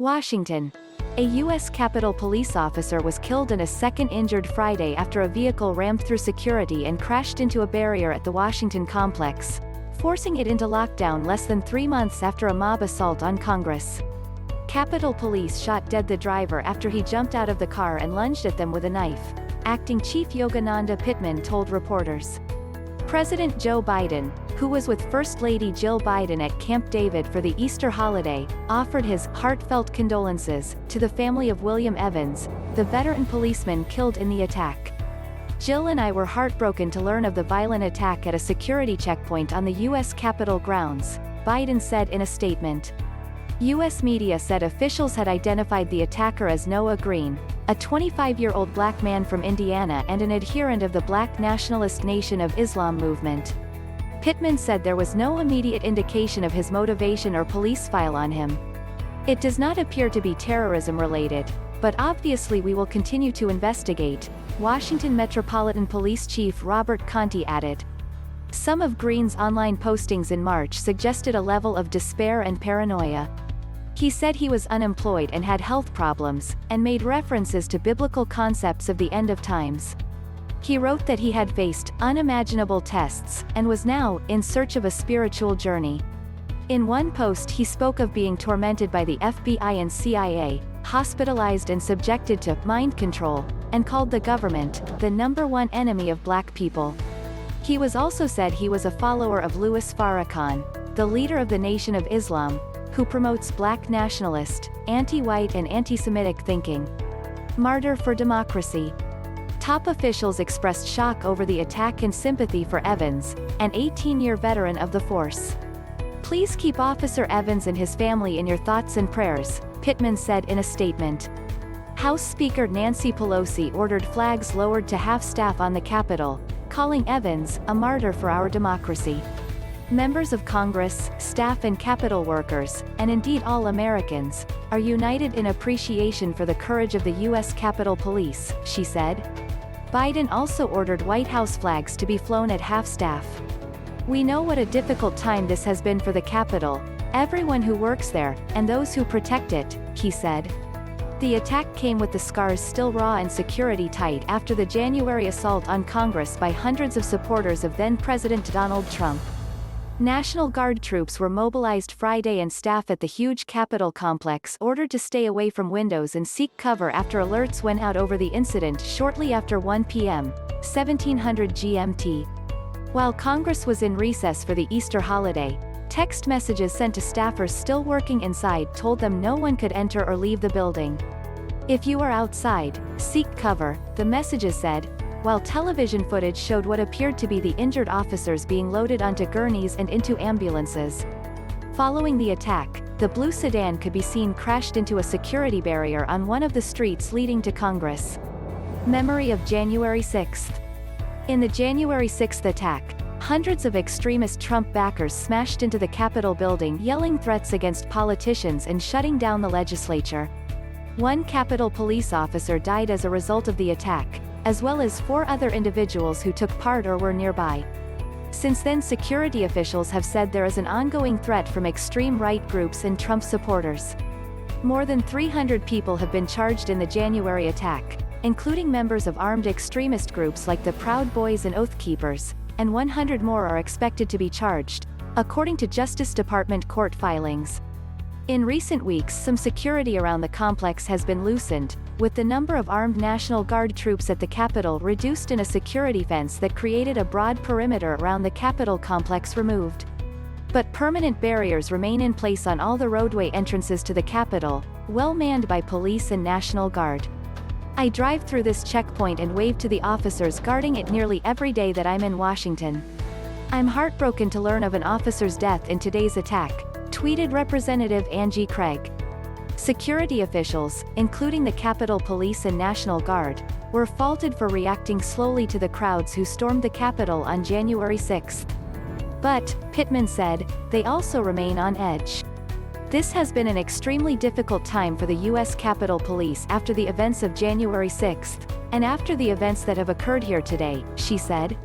Washington. A U.S. Capitol police officer was killed and a second injured Friday after a vehicle rammed through security and crashed into a barrier at the Washington complex, forcing it into lockdown less than 3 months after a mob assault on Congress. Capitol Police shot dead the driver after he jumped out of the car and lunged at them with a knife, Acting Chief Yogananda Pittman told reporters. President Joe Biden, who was with First Lady Jill Biden at Camp David for the Easter holiday, offered his heartfelt condolences to the family of William Evans, the veteran policeman killed in the attack. Jill and I were heartbroken to learn of the violent attack at a security checkpoint on the U.S. Capitol grounds, Biden said in a statement. U.S. media said officials had identified the attacker as Noah Green, a 25-year-old black man from Indiana and an adherent of the Black Nationalist Nation of Islam movement. Pittman said there was no immediate indication of his motivation or police file on him. It does not appear to be terrorism-related, but obviously we will continue to investigate, Washington Metropolitan Police Chief Robert Conti added. Some of Green's online postings in March suggested a level of despair and paranoia. He said he was unemployed and had health problems, and made references to biblical concepts of the end of times. He wrote that he had faced unimaginable tests, and was now in search of a spiritual journey. In one post he spoke of being tormented by the FBI and CIA, hospitalized and subjected to mind control, and called the government the #1 enemy of black people. He was also said he was a follower of Louis Farrakhan, the leader of the Nation of Islam, who promotes black nationalist, anti-white and anti-Semitic thinking. Martyr for democracy. Top officials expressed shock over the attack and sympathy for Evans, an 18-year veteran of the force. Please keep Officer Evans and his family in your thoughts and prayers, Pittman said in a statement. House Speaker Nancy Pelosi ordered flags lowered to half-staff on the Capitol, calling Evans a martyr for our democracy. Members of Congress, staff and Capitol workers, and indeed all Americans, are united in appreciation for the courage of the U.S. Capitol Police, she said. Biden also ordered White House flags to be flown at half-staff. We know what a difficult time this has been for the Capitol, everyone who works there, and those who protect it, he said. The attack came with the scars still raw and security tight after the January assault on Congress by hundreds of supporters of then-President Donald Trump. National Guard troops were mobilized Friday and staff at the huge Capitol complex ordered to stay away from windows and seek cover after alerts went out over the incident shortly after 1 p.m., 1700 GMT. While Congress was in recess for the Easter holiday, text messages sent to staffers still working inside told them no one could enter or leave the building. If you are outside, seek cover, the messages said, while television footage showed what appeared to be the injured officers being loaded onto gurneys and into ambulances. Following the attack, the blue sedan could be seen crashed into a security barrier on one of the streets leading to Congress. Memory of January 6th. In the January 6th attack, hundreds of extremist Trump backers smashed into the Capitol building yelling threats against politicians and shutting down the legislature. One Capitol police officer died as a result of the attack, as well as 4 other individuals who took part or were nearby. Since then, security officials have said there is an ongoing threat from extreme right groups and Trump supporters. More than 300 people have been charged in the January attack, including members of armed extremist groups like the Proud Boys and Oath Keepers, and 100 more are expected to be charged, according to Justice Department court filings. In recent weeks, some security around the complex has been loosened, with the number of armed National Guard troops at the Capitol reduced and a security fence that created a broad perimeter around the Capitol complex removed. But permanent barriers remain in place on all the roadway entrances to the Capitol, well manned by police and National Guard. I drive through this checkpoint and wave to the officers guarding it nearly every day that I'm in Washington. I'm heartbroken to learn of an officer's death in today's attack, tweeted Representative Angie Craig. Security officials, including the Capitol Police and National Guard, were faulted for reacting slowly to the crowds who stormed the Capitol on January 6. But, Pittman said, they also remain on edge. This has been an extremely difficult time for the U.S. Capitol Police after the events of January 6, and after the events that have occurred here today, she said.